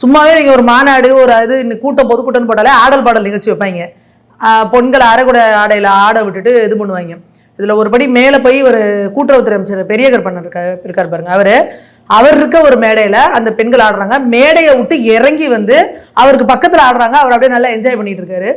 சும்மாவே நீங்க ஒரு மாநாடு ஒரு இது கூட்டம் பொதுக்கூட்டம் போட்டாலே ஆடல் பாடல் நிகழ்ச்சி வைப்பாங்க. பொண்களை அரைகுட ஆடையில ஆட விட்டுட்டு இது பண்ணுவாங்க. இதுல ஒரு படி மேல போய் ஒரு கூட்டுறவுத்துறை அமைச்சர் பெரிய கருப்பண்ணன் இருக்காரு பாருங்க. அவர் இருக்க ஒரு மேடையில அந்த பெண்கள் ஆடுறாங்க. மேடையை விட்டு இறங்கி வந்து அவருக்கு பக்கத்துல ஆடுறாங்க. அவர் அப்படியே நல்லா என்ஜாய் பண்ணிட்டு இருக்காரு.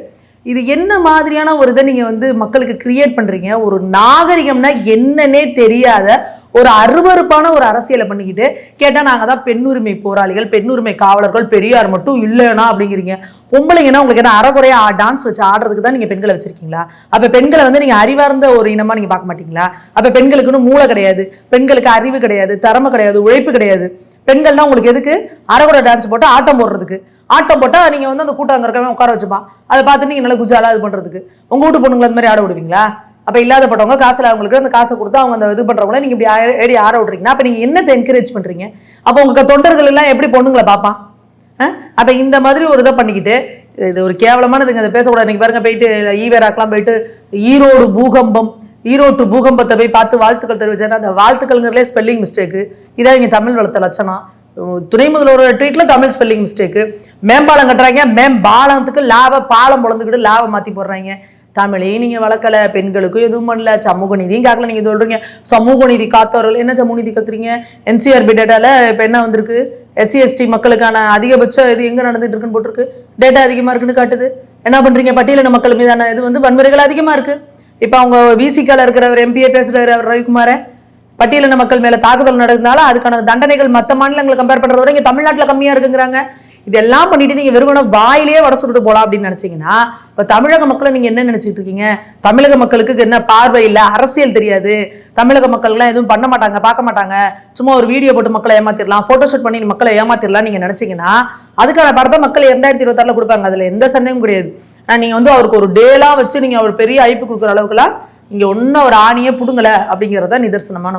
இது என்ன மாதிரியான ஒரு இதை நீங்க வந்து மக்களுக்கு கிரியேட் பண்றீங்க? ஒரு நாகரிகம்னா என்னன்னே தெரியாத ஒரு அருவருப்பான ஒரு அரசியலை பண்ணிக்கிட்டு கேட்டா நாங்க தான் பெண்ணுரிமை போராளிகள், பெண்ணுரிமை காவலர்கள், பெரியார் மட்டும் இல்லைனா அப்படிங்கிறீங்க. பொம்பளைங்கன்னா உங்களுக்கு என்ன அறகுறையா டான்ஸ் வச்சு ஆடுறதுக்கு தான் நீங்க பெண்களை வச்சிருக்கீங்களா? அப்ப பெண்களை வந்து நீங்க அறிவார்ந்த ஒரு இனமா நீங்க பார்க்க மாட்டீங்களா? அப்ப பெண்களுக்குன்னு மூளை கிடையாது, பெண்களுக்கு அறிவு கிடையாது, திறமை கிடையாது, உழைப்பு கிடையாது. பெண்கள்னா உங்களுக்கு எதுக்கு? அறகுறை டான்ஸ் போட்டு ஆட்டம் போடுறதுக்கு. ஆட்டம் போட்டா நீங்க வந்து அந்த கூட்டம் இருக்கவே உட்கார வச்சுப்பா, அதை பார்த்து நீங்க நல்லா குஜாலா இது பண்றதுக்கு. உங்க வீட்டு பொண்ணுங்களை அந்த மாதிரி ஆட விடுவீங்களா? அப்ப இல்லாதப்பட்டவங்க காசுல அவங்களுக்கு அந்த காசை கொடுத்து அவங்க அந்த இது பண்றவங்கள நீங்க இப்படி ஏடி ஆட விடுறீங்கன்னா அப்ப நீங்க என்னத்தை என்கரேஜ் பண்றீங்க? அப்ப உங்க தொண்டர்கள் எல்லாம் எப்படி பொண்ணுங்களை பார்ப்பான்? அப்ப இந்த மாதிரி ஒரு இதை பண்ணிக்கிட்டு இது ஒரு கேவலமானதுங்க. அதை பேசக்கூடாது. நீங்க பாருங்க, போயிட்டு ஈவேராக்கெல்லாம் போயிட்டு ஈரோட்டு பூகம்பத்தை போய் பார்த்து வாழ்த்துக்கள் தெரிவிச்சேன்னா அந்த வாழ்த்துக்கள்ங்கிறதுலே ஸ்பெல்லிங் மிஸ்டேக்கு. இதான் இங்க தமிழ் வளர்த்த லட்சணம். துணை முதல்வரோட ட்வீட்ல தமிழ் ஸ்பெல்லிங் மிஸ்டேக்கு. மேம்பாலம் கட்டுறாங்க, மேம்பாலத்துக்கு லாப பாலம் பொழந்துக்கிட்டு லாபம் மாத்தி போடுறாங்க. தமிழே நீங்க வளர்க்கல, பெண்களுக்கும் எதுவும் பண்ணல, சமூக நீதியும் காக்கல. நீங்க சொல்றீங்க சமூக நீதி காத்தவர்கள். என்ன சமூக நீதி கத்துறீங்க? NCRB டேட்டால இப்ப என்ன வந்திருக்கு? SC/ST மக்களுக்கான அதிகபட்ச இது எங்க நடந்துட்டு இருக்குன்னு போட்டிருக்கு. டேட்டா அதிகமா இருக்குன்னு காட்டுது. என்ன பண்றீங்க? பட்டியலின மக்கள் மீதான இது வந்து வன்முறைகள் அதிகமா இருக்கு. இப்ப அவங்க VCKல இருக்கிறவர் MP பேசுறாரு, அவர் ரவிக்குமார பட்டியலின மக்கள் மேல தாக்குதல் நடந்ததுனால அதுக்கான தண்டனைகள் மற்ற மாநிலங்களை கம்பேர் பண்றத விட இங்க தமிழ்நாட்டுல கம்மியா இருக்குங்கிறாங்க. இதெல்லாம் பண்ணிட்டு நீங்க வெறுமன வாயிலேயே வட சுட்டு போலாம் அப்படின்னு நினைச்சீங்கன்னா இப்ப தமிழக மக்களை நீங்க என்ன நினைச்சிட்டு இருக்கீங்க? தமிழக மக்களுக்கு என்ன பார்வை இல்ல, அரசியல் தெரியாது, தமிழக மக்கள் எல்லாம் எதுவும் பண்ண மாட்டாங்க, பார்க்க மாட்டாங்க, சும்மா ஒரு வீடியோ போட்டு மக்களை ஏமாத்திரலாம், போட்டோஷூட் பண்ணி மக்களை ஏமாத்திரலாம் நீங்க நினைச்சீங்கன்னா அதுக்கான படத்தை மக்கள் 2026 கொடுப்பாங்க. அதுல எந்த சந்தேகமும் கிடையாது. நீங்க வந்து அவருக்கு ஒரு டேலாம் வச்சு நீங்க அவர் பெரிய ஐப்பு கொடுக்குற அளவுக்குலாம் இங்க ஒன்னும் ஒரு ஆணியே புடுங்கல அப்படிங்கறத நிதர்சனமான